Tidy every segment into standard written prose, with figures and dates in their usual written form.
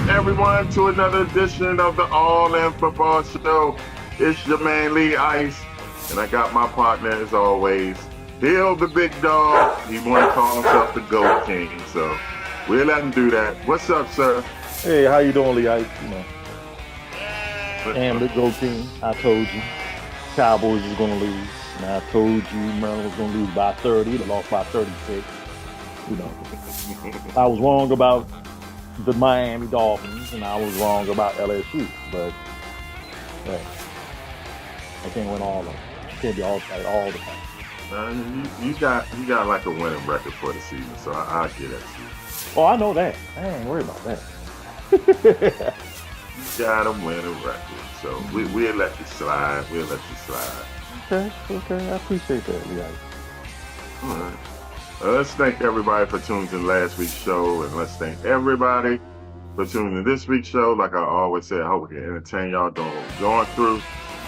everyone to another edition of the All In Football Show. It's your man Lee Ice, and I got my partner as always, Hill the Big Dog. He want to call himself the Goat King, so we'll let him do that. What's up, sir? Hey, how you doing, Lee Ice? And the Goat King, I told you, Cowboys was going to lose. And I told you Maryland was going to lose by 30. They lost by 36. I was wrong about the Miami Dolphins, and I was wrong about LSU. But I can't win all of them. I can't be all right all the time. You got like a winning record for the season, so I'll get that to you. Oh, I know that. I ain't worried about that. You got a winning record, so we'll let you slide. We'll let you slide. Okay. I appreciate that, Lee Ice. All right. Let's thank everybody for tuning in last week's show, and let's thank everybody for tuning in this week's show. Like I always say, I hope we can entertain y'all going through.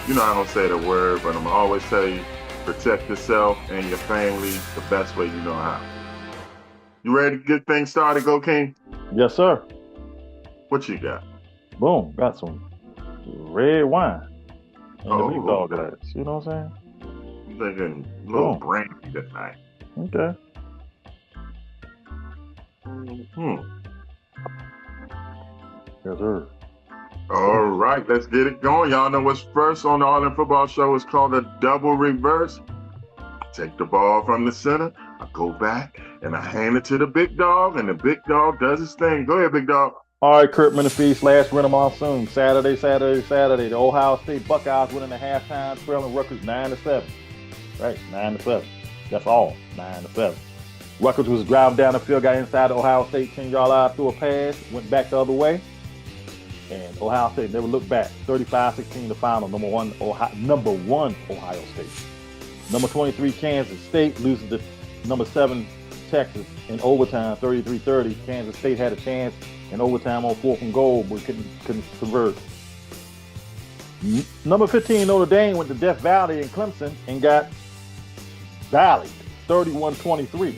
You know, I don't say the word, but I'm always tell you, protect yourself and your family the best way you know how. You ready to get things started, Go King? Yes, sir. What you got? Boom, got some red wine and the big dog okay. glass. You know what I'm saying? I'm thinking a little brandy tonight. Okay. Yes, sir. All right, let's get it going. Y'all know what's first on the All In Football Show is called a double reverse. I take the ball from the center, I go back, and I hand it to the big dog, and the big dog does his thing. Go ahead, big dog. All right, Kurt Menefee / Renner Monsoon. Saturday. The Ohio State Buckeyes winning the halftime, trailing Rutgers 9-7. Right, 9-7. That's all, 9-7. Rutgers was driving down the field, got inside the Ohio State 10-yard line, threw a pass, went back the other way. And Ohio State never looked back. 35-16 the final. Number one Ohio State. Number 23 Kansas State loses to number 7 Texas in overtime, 33-30. Kansas State had a chance in overtime on 4th and goal, but couldn't convert. Number 15 Notre Dame went to Death Valley in Clemson and got valleyed, 31-23.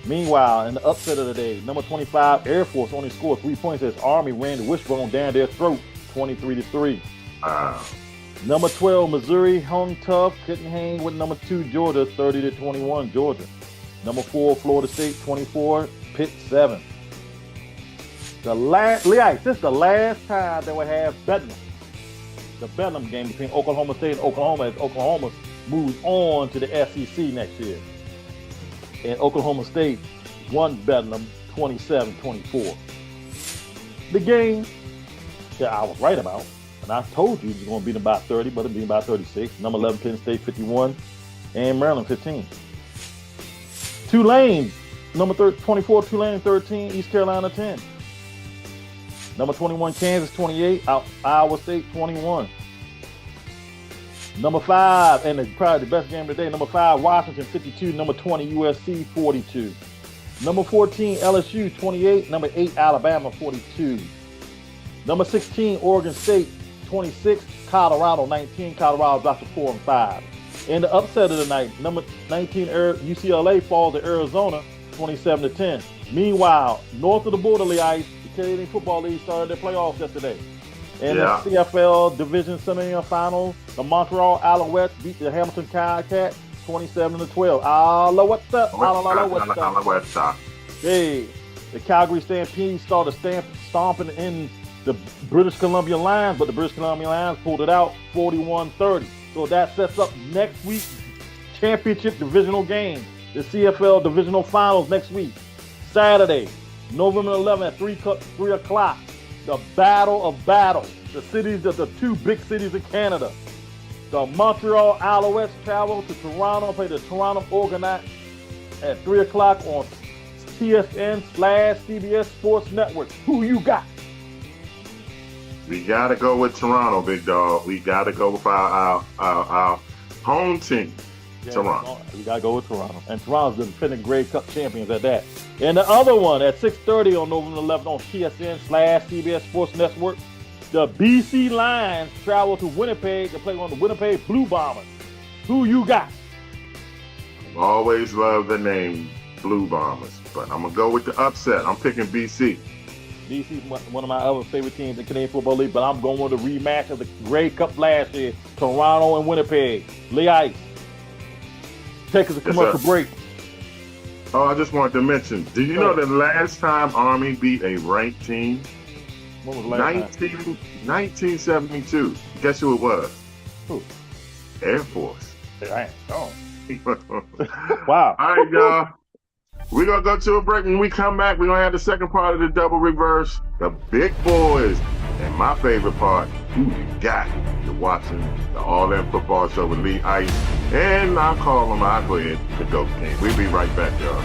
Meanwhile, in the upset of the day, number 25 Air Force only scored 3 points as Army ran the wishbone down their throat, 23-3. Number 12 Missouri hung tough, couldn't hang with number 2 Georgia, 30-21 Georgia. Number 4 Florida State, 24 Pitt 7. This is the last time they will have Bedlam. The Bedlam game between Oklahoma State and Oklahoma as Oklahoma moves on to the SEC next year. And Oklahoma State won Bedlam 27-24. The game that I was right about, and I told you it was going to be about 30, but it beat about 36. Number 11 Penn State 51, and Maryland 15. Tulane, number 24 Tulane 13, East Carolina 10. Number 21 Kansas 28, Iowa State 21. Number 5, and probably the best game of the day, number 5 Washington 52, number 20 USC 42. Number 14 LSU 28, number 8 Alabama 42. Number 16 Oregon State 26, Colorado 19. Colorado drops to 4 and 5. In the upset of the night, number 19 UCLA falls to Arizona 27-10. Meanwhile, north of the border, the Canadian Football League started their playoffs yesterday. In the CFL Division Semi-Final, the Montreal Alouettes beat the Hamilton Tiger-Cats 27-12. What's up? Hey, the Calgary Stampede started stomping in the British Columbia Lions, but the British Columbia Lions pulled it out 41-30. So that sets up next week's championship divisional game, the CFL Divisional Finals next week, Saturday, November 11th at 3 o'clock. The battle of battles. The cities of the 2 big cities in Canada. The Montreal Alouettes travel to Toronto, play the Toronto Argonauts at 3 o'clock on TSN/CBS Sports Network. Who you got? We got to go with Toronto, big dog. We got to go with our home team, Toronto. We got to go with Toronto. And Toronto's the defending Grey Cup champions at that. And the other one at 6:30 on November 11th on TSN/CBS Sports Network, the BC Lions travel to Winnipeg to play on the Winnipeg Blue Bombers. Who you got? Always love the name Blue Bombers, but I'm going to go with the upset. I'm picking BC. DC is one of my other favorite teams in the Canadian Football League, but I'm going with the rematch of the Grey Cup last year, Toronto and Winnipeg. Lee Ice, take us a commercial break. Oh, I just wanted to mention, do you know the last time Army beat a ranked team? When was the last time? 1972. Guess who it was? Who? Air Force. Dang. Oh. Wow. All right, y'all. We're going to go to a break. When we come back, we're going to have the second part of the double reverse, the big boys. And my favorite part, who you got? You're watching the All-In Football Show with Lee Ice. And I'll call him, I'll go ahead, the GOAT King. We'll be right back, y'all.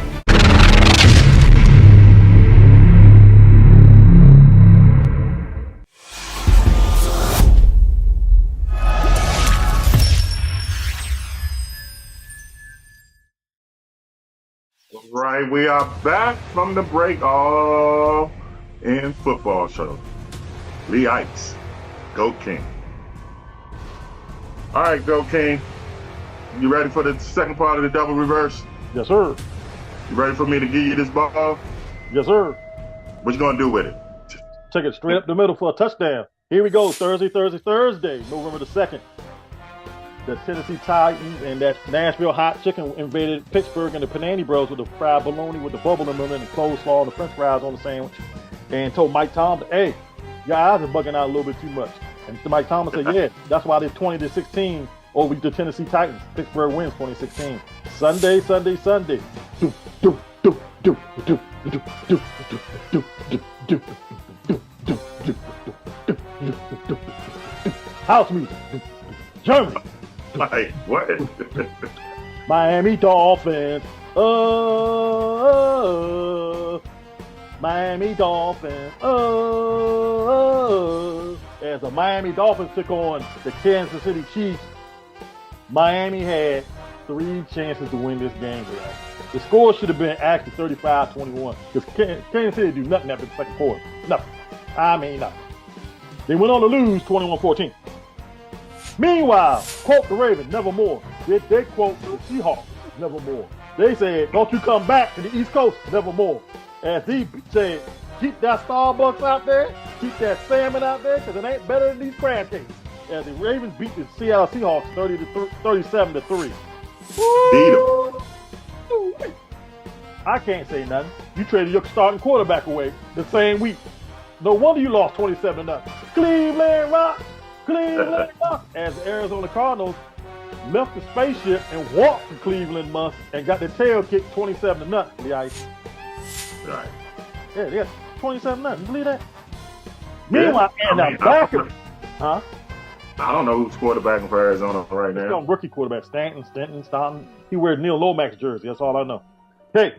Right, we are back from the break, All-In Football Show. Lee Ice, GOAT King. All right, GOAT King. You ready for the second part of the double reverse? Yes, sir. You ready for me to give you this ball? Yes, sir. What you gonna do with it? Take it straight up the middle for a touchdown. Here we go. Thursday, November the 2nd. The Tennessee Titans and that Nashville hot chicken invaded Pittsburgh and the Panini Bros with the fried bologna with the bubble in them and the coleslaw and the french fries on the sandwich. And told Mike Tomlin, hey, your eyes are bugging out a little bit too much. And Mike Tomlin said, yeah, that's why they're 20-16 over the Tennessee Titans. Pittsburgh wins 2016. Sunday. House music. Germany. Like, what? Miami Dolphins. Miami Dolphins. As the Miami Dolphins took on the Kansas City Chiefs, Miami had 3 chances to win this game. The score should have been actually 35-21 because Kansas City do nothing after the second quarter. Nothing. I mean, nothing. They went on to lose 21-14. Meanwhile, quote the Ravens, nevermore. They quote the Seahawks, nevermore. They said, don't you come back to the East Coast, nevermore. As he said, keep that Starbucks out there, keep that salmon out there, because it ain't better than these crab cakes. As the Ravens beat the Seattle Seahawks 37-3. Beat them. I can't say nothing. You traded your starting quarterback away the same week. No wonder you lost 27-0. Cleveland Rock. As the Arizona Cardinals left the spaceship and walked to Cleveland Musk and got their tail kicked 27-0. The Ice. Right. Yeah, they got 27-0. You believe that? Meanwhile, and the back of it, huh? I don't know who's quarterbacking for Arizona right now. Some rookie quarterback, Stanton. He wears Neil Lomax jersey. That's all I know. Hey,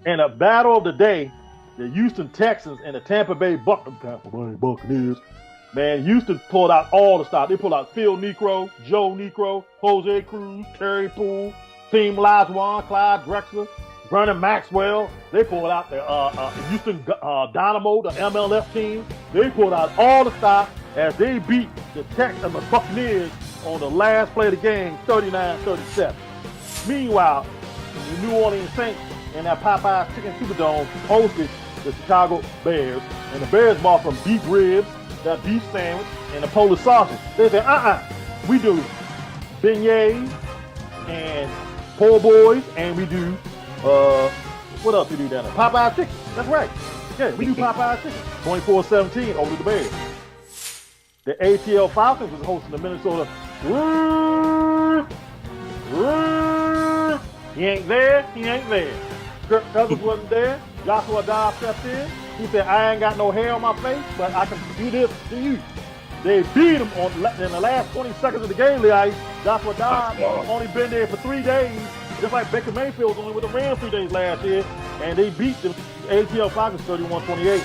in a battle of the day, the Houston Texans and the Tampa Bay Buccaneers. Man, Houston pulled out all the stops. They pulled out Phil Necro, Joe Necro, Jose Cruz, Terry Poole, Team Lajuan, Clyde Drexler, Vernon Maxwell. They pulled out the Houston Dynamo, the MLS team. They pulled out all the stops as they beat the Texans and the Buccaneers on the last play of the game, 39-37. Meanwhile, the New Orleans Saints and that Popeyes Chicken Superdome hosted the Chicago Bears, and the Bears bought some beef ribs, that beef sandwich, and the Polish sausage. They said, we do beignets and po' boys, and we do, what else we do down there? Popeye chicken. That's right. Yeah, we do Popeye chicken. 24-17 over the Bears. The ATL Falcons was hosting the Minnesota. He ain't there. Kirk Cousins wasn't there. Joshua Dobbs stepped in. He said, I ain't got no hair on my face, but I can do this to you. They beat him in the last 20 seconds of the game, Lee Ice. Joshua Dobbs only been there for 3 days, just like Baker Mayfield was only with the Rams 3 days last year, and they beat the ATL Falcons 31-28.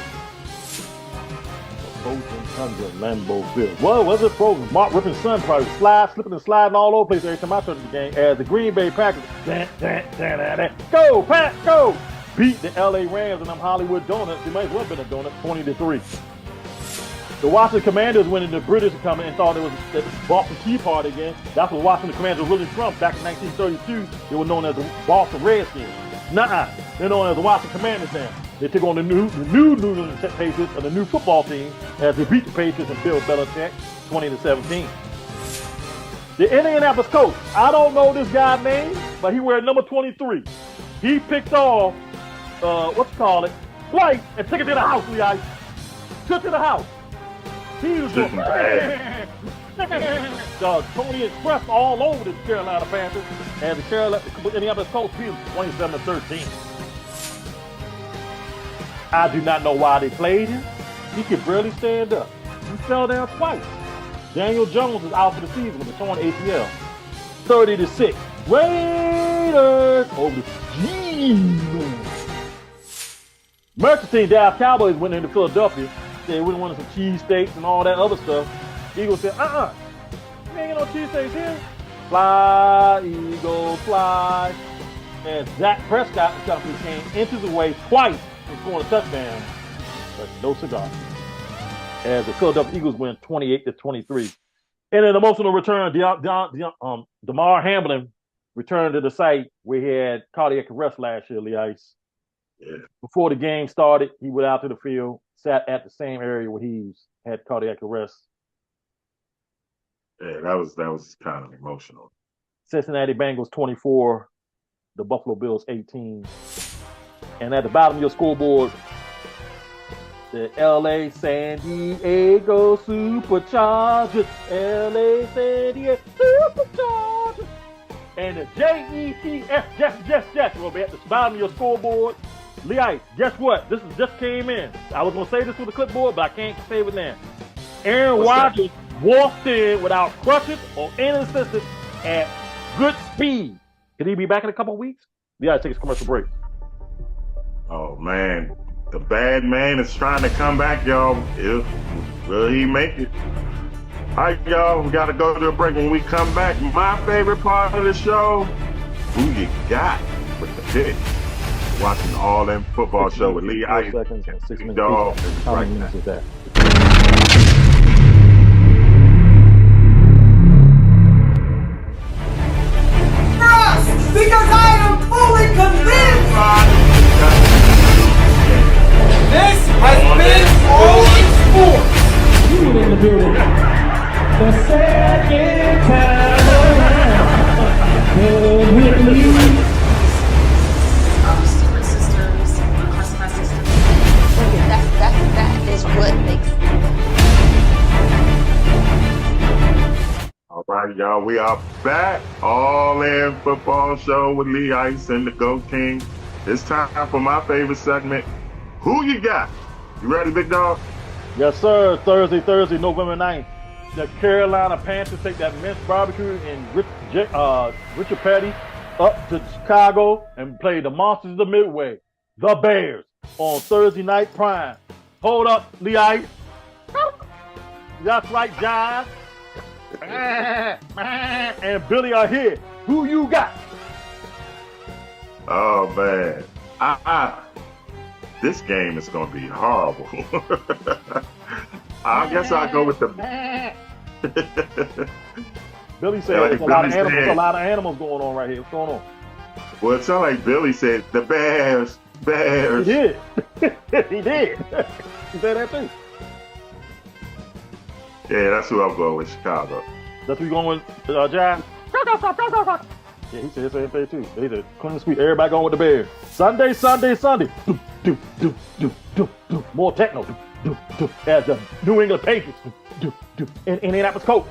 Frozen Tundra, Lambeau Field. Well, was it frozen? Mark Rippon's son probably slipping and sliding all over the place every time I turn the game. As the Green Bay Packers, go, Pack, go! Beat the LA Rams and them Hollywood Donuts. It might as well have been a donut, 20-3. The Washington Commanders went in the British coming and thought it was the Boston Tea Party again. That's what Washington Commanders really from. Back in 1932, they were known as the Boston Redskins. Nuh-uh. They're known as the Washington Commanders now. They took on the new New England Patriots and the new football team as they beat the Patriots and Bill Belichick 20-17. The Indianapolis Colts, I don't know this guy's name, but he wears number 23. He picked off, flight and took it to the house, Lee. Took it to the house. He was doing Tony Express all over the Carolina Panthers, and the Indianapolis Colts beat 27-13. I do not know why they played him. He could barely stand up. He fell down twice. Daniel Jones is out for the season with a torn ACL. 30-6. Raiders over the Merchant team, Dallas Cowboys went into Philadelphia. They went wanted some cheesesteaks and all that other stuff. Eagles said, you ain't get no cheesesteaks here. Fly, Eagles, fly. And Dak Prescott and company came into the way twice and scored a touchdown, but no cigar. As the Philadelphia Eagles win 28-23. And an emotional return, Damar Hamlin returned to the site where he had cardiac arrest last year, Lee Ice. Yeah. Before the game started, he went out to the field, sat at the same area where he had cardiac arrest. Yeah, that was kind of emotional. Cincinnati Bengals 24, the Buffalo Bills 18. And at the bottom of your scoreboard, the LA San Diego Superchargers. LA San Diego Superchargers. And the Jets will be at the bottom of your scoreboard. Lee Ice, guess what? This just came in. I was going to say this with the clipboard, but I can't say it now. Aaron Rodgers walked in without crutches or any assistance at good speed. Could he be back in a couple of weeks? Lee Ice, take a commercial break. Oh, man. The bad man is trying to come back, y'all. Will he make it? All right, y'all. We got to go to a break. When we come back, my favorite part of the show, who you got with the pick? Watching All In Football Show with Lee Ice. 6 minutes. Dog. How many minutes is that? Because I am fully convinced this has been all in sports. You in the building. The second time around. Whitley. Secret sisters, across my sisters. That is what makes. All right, y'all. We are back. All In Football Show with Lee Ice and the Goat King. It's time for my favorite segment. Who you got? You ready, big dog? Yes, sir. Thursday, November 9th. The Carolina Panthers take that Mince Barbecue and Richard Petty up to Chicago and play the Monsters of the Midway, the Bears, on Thursday Night Prime. Hold up, Lee Ice. That's right, John. And Billy are here. Who you got? Oh, man. This game is going to be horrible. I guess I'll go with the... Billy said there's a lot of animals going on right here. What's going on? Well, it sounded like Billy said, the Bears. He did. He did. He said that too. Yeah, that's who I'm going with, Chicago. That's who you going with, John? Yeah, he said the same thing too. He said, clean the sweet. Everybody going with the Bears. Sunday. More techno. As the New England Patriots in Indianapolis Colts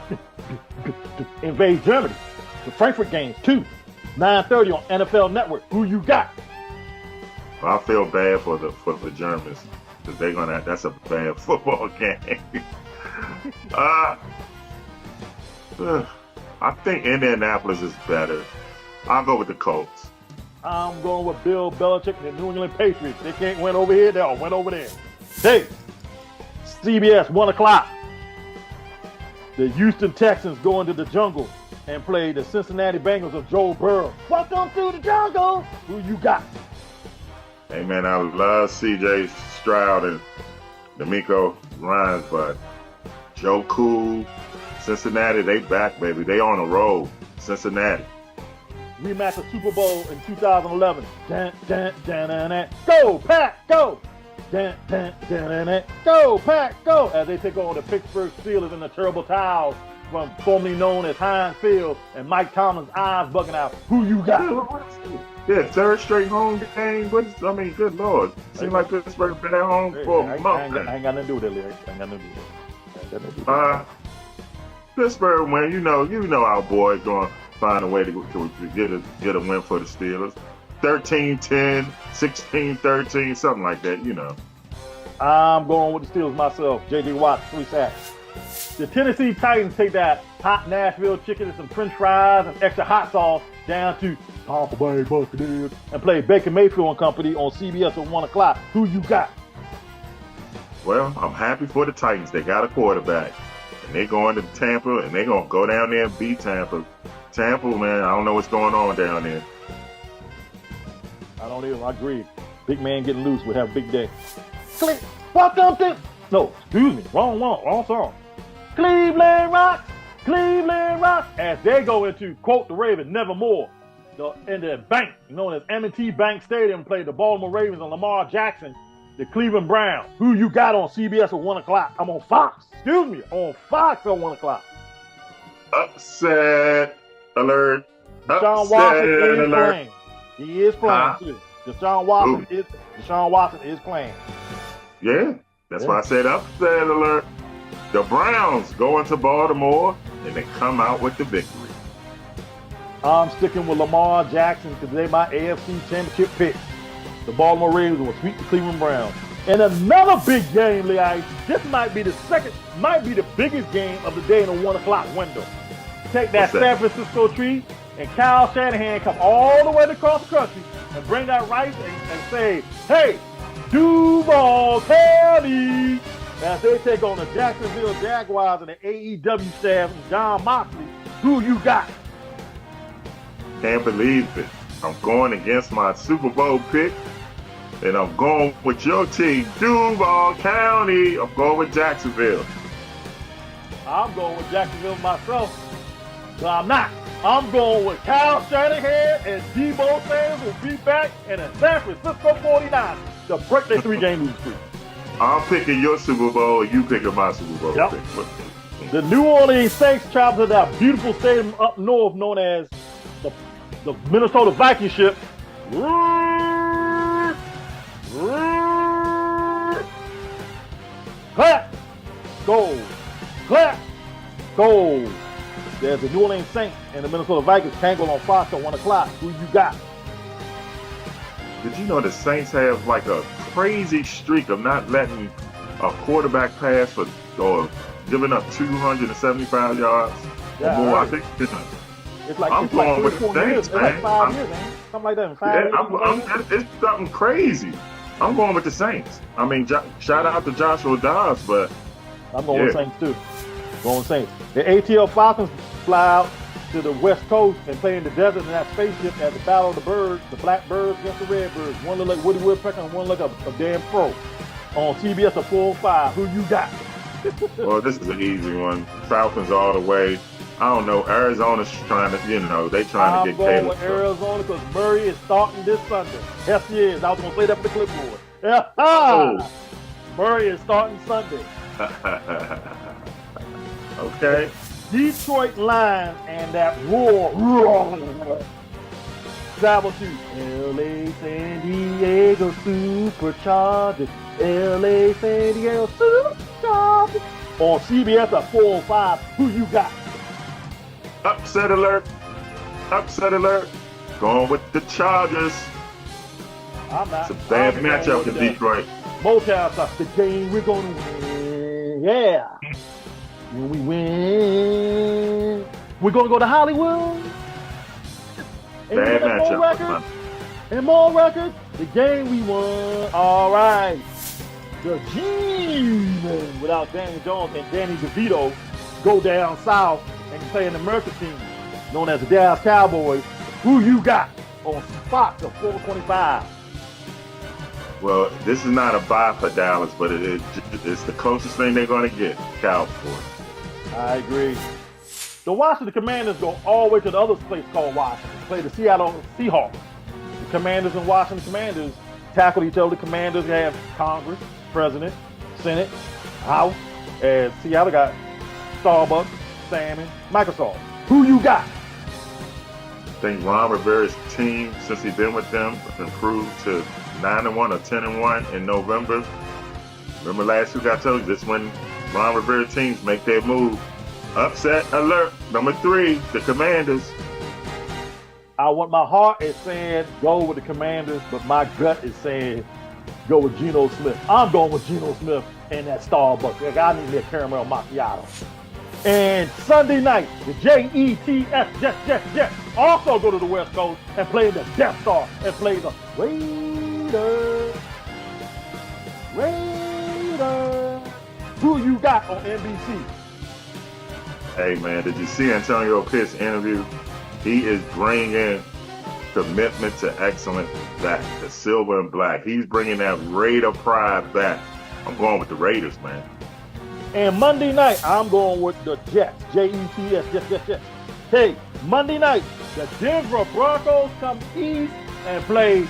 invade Germany. The Frankfurt games too. 9:30 on NFL Network. Who you got? Well, I feel bad for the Germans because they're gonna. That's a bad football game. I think Indianapolis is better. I'll go with the Colts. I'm going with Bill Belichick and the New England Patriots. They can't win over here. They all win over there. Hey, CBS, 1 o'clock. The Houston Texans go into the jungle and play the Cincinnati Bengals of Joe Burrow. Welcome to the jungle. Who you got? Hey, man, I love C.J. Stroud and D'Amico Ryans, but Joe Cool, Cincinnati, they back, baby. They on the road. Cincinnati. rematch of Super Bowl in 2011. Dun, dun, dun, dun, dun. Go, Pack, go! Dun, dun, dun, dun, dun. Go, Pack, go! As they take on the Pittsburgh Steelers in the terrible towels from formerly known as Heinz Field, and Mike Tomlin's eyes bugging out. Who you got? Yeah, third straight home game. Good Lord. Seems like Pittsburgh been at home for a month. I ain't got nothing to do with that, Larry. I ain't got nothing to do with that. Pittsburgh win. You know our boy going to find a way to get a win for the Steelers. 13-10, 16-13, something like that, you know. I'm going with the Steelers myself. J.J. Watt, 3 sacks. The Tennessee Titans take that hot Nashville chicken and some french fries and extra hot sauce down to Tampa Bay Buccaneers and play Baker Mayfield and company on CBS at 1 o'clock. Who you got? Well, I'm happy for the Titans. They got a quarterback. And they're going to Tampa, and they're going to go down there and beat Tampa. Tampa, man, I don't know what's going on down there. I don't even. I agree. Big man getting loose would have a big day. Welcome to... No, excuse me. Wrong song. Cleveland Rocks, as they go into, quote the Ravens, nevermore, in the bank, known as M&T Bank Stadium, played the Baltimore Ravens and Lamar Jackson, the Cleveland Browns. Who you got on CBS at 1 o'clock? I'm on Fox. Excuse me, on Fox at 1 o'clock. Upset alert. Deshaun Watson is playing. He is playing, too. Deshaun Watson is playing. Yeah, that's why I said upset alert. The Browns go into Baltimore, and they come out with the victory. I'm sticking with Lamar Jackson because they're my AFC Championship pick. The Baltimore Ravens will sweep the Cleveland Browns. And another big game, Lee. This might be the biggest game of the day in the 1 o'clock window. Take that San Francisco tree, and Kyle Shanahan come all the way across the country and bring that rice and say, hey, Duval County, as they take on the Jacksonville Jaguars and the AEW staff and John Moxley. Who you got? Can't believe it. I'm going against my Super Bowl pick, and I'm going with your team, Duval County. I'm going with Jacksonville. I'm going with Jacksonville myself, but I'm not. I'm going with Kyle Shanahan and Debo Sanders will be back in the San Francisco 49ers to break their 3-game losing streak. I'm picking your Super Bowl, and you picking my Super Bowl pick. The New Orleans Saints travel to that beautiful stadium up north known as the Minnesota Vikings ship. Clap, goal, clap, goal. There's the New Orleans Saints and the Minnesota Vikings tangle on Fox at 1 o'clock. Who you got? Did you know the Saints have like a crazy streak of not letting a quarterback pass or giving up 275 yards or more? I think it's like I'm going with the Saints, man. It's like 5 years, man. Something like that. 5 years. It's something crazy. I'm going with the Saints. I mean, shout out to Joshua Dobbs, but I'm going with Saints too. Going with Saints. The ATL Falcons fly out to the West Coast and play in the desert in that spaceship at the Battle of the Birds, the Black Birds against the Red Birds. One look like Woody Woodpecker and one look like a damn pro. On CBS at 4:05. Who you got? Well, this is an easy one. Falcons all the way. I don't know. Arizona's trying to, they trying to get Caleb. I'm going with Arizona because Murray is starting this Sunday. Yes, he is. I was going to say that for the clipboard. Oh. Murray is starting Sunday. Okay. Detroit Lions and that roar travel to LA San Diego Superchargers. LA San Diego Superchargers. On CBS at 4:05. Who you got? Upset alert. Upset alert. Going with the Chargers. I'm not. It's a bad matchup in Detroit. Motown stuff. The game we're going to win. Yeah. When we win, we're going to go to Hollywood. Bad matchup. And more records. The game we won. All right. The G-Men without Danny Jones and Danny DeVito go down south and play an American team known as the Dallas Cowboys. Who you got on Fox at 4:25? Well, this is not a bye for Dallas, but it's the closest thing they're going to get. Cowboys. I agree. The Washington Commanders go all the way to the other place called Washington. Play the Seattle Seahawks. The Commanders and Washington Commanders tackle each other. The Commanders have Congress, President, Senate, House, and Seattle got Starbucks, Salmon, Microsoft. Who you got? I think Ron Rivera's team, since he's been with them, improved to 9-1 or 10-1 in November. Remember last week I told you this when Ron Rivera teams make their move. Upset alert. Number 3, the Commanders. My heart is saying go with the Commanders, but my gut is saying go with Geno Smith. I'm going with Geno Smith and that Starbucks. Like, I need me a caramel macchiato. And Sunday night, the Jets also go to the West Coast and play the Death Star and play the Raiders. Who you got on NBC? Hey, man, did you see Antonio Pierce's interview? He is bringing commitment to excellence back, the silver and black. He's bringing that Raider pride back. I'm going with the Raiders, man. And Monday night, I'm going with the Jets. Jets. Jets. Hey, Monday night, the Denver Broncos come east and bring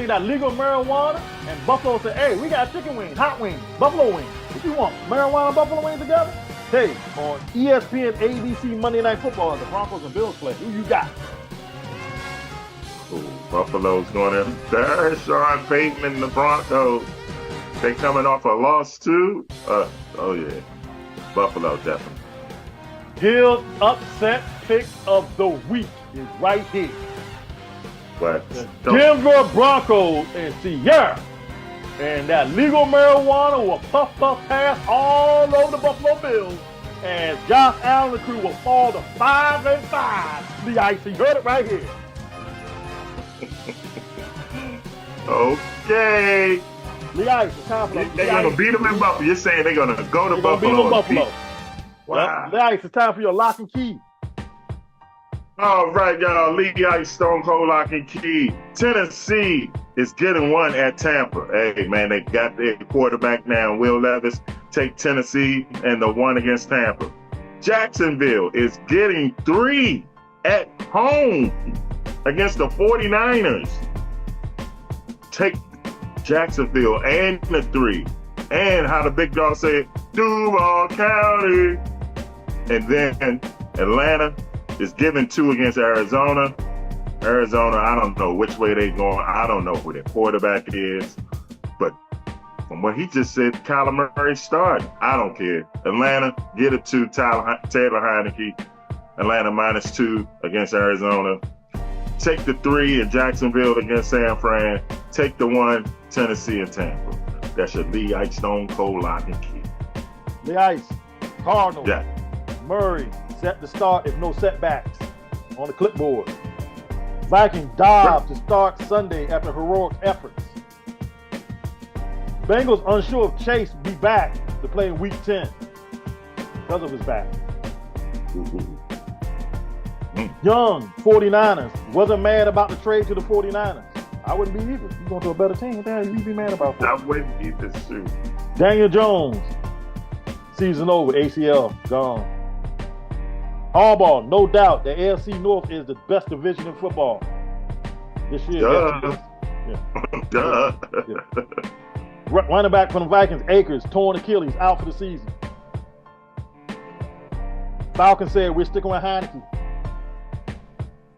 that legal marijuana. And Buffalo say, hey, we got chicken wings, hot wings, buffalo wings. What you want, marijuana and buffalo wings together? Hey, on ESPN, ABC, Monday Night Football, the Broncos and Bills play. Who you got? Ooh, Buffalo's going to embarrass Sean Payton and the Broncos. They coming off a loss too? Oh yeah. Buffalo definitely. Hill's upset pick of the week is right here. But the Denver Broncos and Sierra. And that legal marijuana will puff pass all over the Buffalo Bills. And Josh Allen and the crew will fall to 5-5. The Ice, you heard it right here. Okay. The Ice, it's time for them. They're going to beat them in Buffalo. You're saying they're going to go to Buffalo. Beat them in Buffalo. Wow. The Ice, it's time for your lock and key. All right, y'all. Lee Ice, Stone Cold Lock and Key. Tennessee is getting one at Tampa. Hey, man, they got their quarterback now. Will Levis take Tennessee and the one against Tampa. Jacksonville is getting 3 at home against the 49ers. Take Jacksonville and the 3. And how the big dog said, Duval County. And then Atlanta is giving 2 against Arizona. Arizona, I don't know which way they're going. I don't know who their quarterback is. But from what he just said, Kyler Murray starting. I don't care. Atlanta, get it to Taylor Heineke. Atlanta -2 against Arizona. Take the 3 in Jacksonville against San Fran. Take the 1, Tennessee and Tampa. That's your Lee Ice Stone Cold Lock and Key. Lee Ice, Cardinals, Yeah. Murray, set to start if no setbacks on the clipboard. Vikings, Dobbs to start Sunday after heroic efforts. Bengals unsure if Chase be back to play in Week 10 because of his back. Young, 49ers, wasn't mad about the trade to the 49ers. I wouldn't be either. You going to a better team, what the hell you be mad about that? I wouldn't either, shoot. Daniel Jones, season over, ACL, gone. Harbaugh, no doubt, the AFC North is the best division in football this year. Duh. Yeah. Duh. Yeah. Running back from the Vikings, Akers, torn Achilles, out for the season. Falcons said we're sticking with Heineke.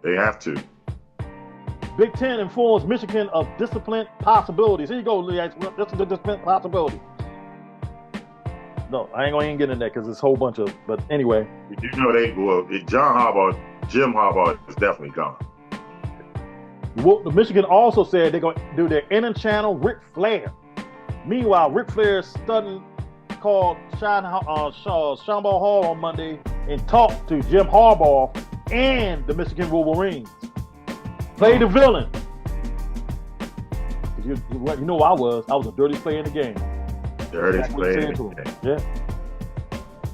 They have to. Big Ten informs Michigan of discipline possibilities. Here you go, Lee. This is the discipline possibility. No, I ain't going to even get in there because it's a whole bunch of, but anyway. You know Jim Harbaugh is definitely gone. Well, Michigan also said they're going to do their inner-channel Ric Flair. Meanwhile, Ric Flair's stunt called Shambaugh Hall on Monday and talked to Jim Harbaugh and the Michigan Wolverines. Play the villain. You know I was a dirty player in the game. Dirty player in the game. Yeah.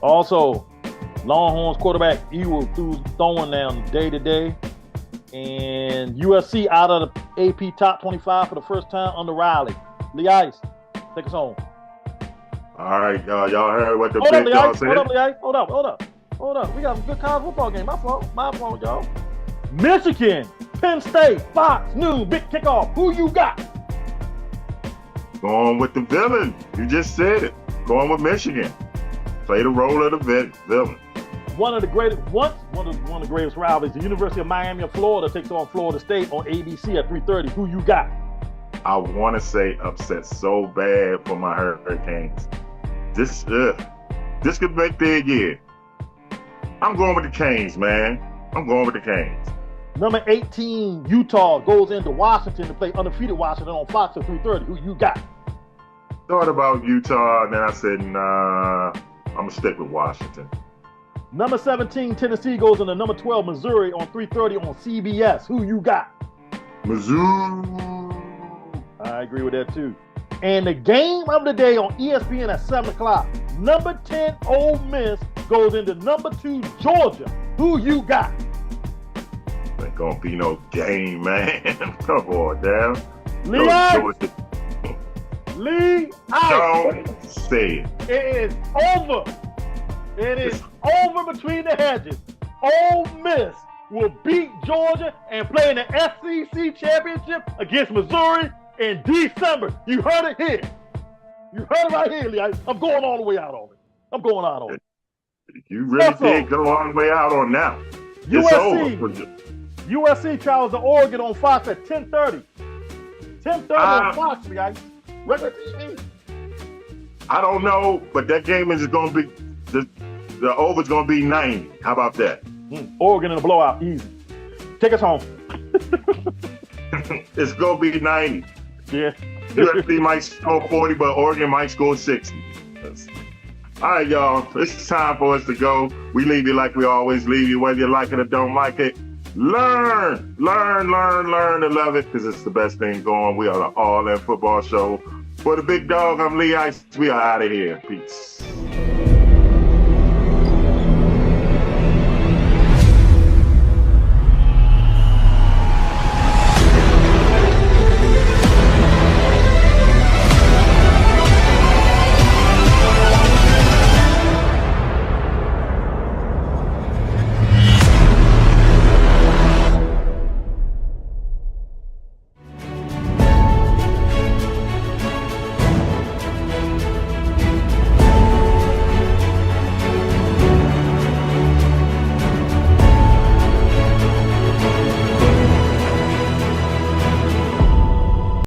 Also, Longhorns quarterback Ewell throwing down day to day. And USC out of the AP top 25 for the first time under Riley. Lee Ice, take us home. All right, y'all heard what the Hold big up, dog said? Hold up, Lee Ice. Hold up. Hold up. We got a good college football game. My fault, y'all. Michigan, Penn State, Fox, noon, big kickoff. Who you got? Going with the villain. You just said it. Going with Michigan. Play the role of the villain. One of the greatest rivalries. The University of Miami of Florida takes on Florida State on ABC at 3:30. Who you got? I want to say upset so bad for my Hurricanes. This could make their year. I'm going with the Canes, man. I'm going with the Canes. Number 18, Utah goes into Washington to play undefeated Washington on Fox at 3:30. Who you got? Thought about Utah, and then I said, nah, I'm going to stick with Washington. Number 17, Tennessee goes into number 12, Missouri on 3:30 on CBS. Who you got? Mizzou. I agree with that too. And the game of the day on ESPN at 7 o'clock. Number 10, Ole Miss goes into number 2, Georgia. Who you got? Ain't gonna be no game, man. Come on, damn. Lee Ice. Don't say it. It is over. It is over between the hedges. Ole Miss will beat Georgia and play in the SEC championship against Missouri in December. You heard it here. You heard it right here, Lee Ice. I'm going all the way out on it. I'm going out on it. You really did go all the way out on that. It's over. USC travels to Oregon on Fox at 10:30. 10:30 on Fox, Lee Ice. Regular TV. I don't know, but that game is going to be, the over's going to be 90. How about that? Oregon in a blowout, easy. Take us home. It's going to be 90. Yeah. USC might score 40, but Oregon might score 60. All right, y'all. It's time for us to go. We leave you like we always leave you, whether you like it or don't like it. Learn to love it, because it's the best thing going. We are the All In Football Show. For the big dog, I'm Lee Ice. We are out of here. Peace.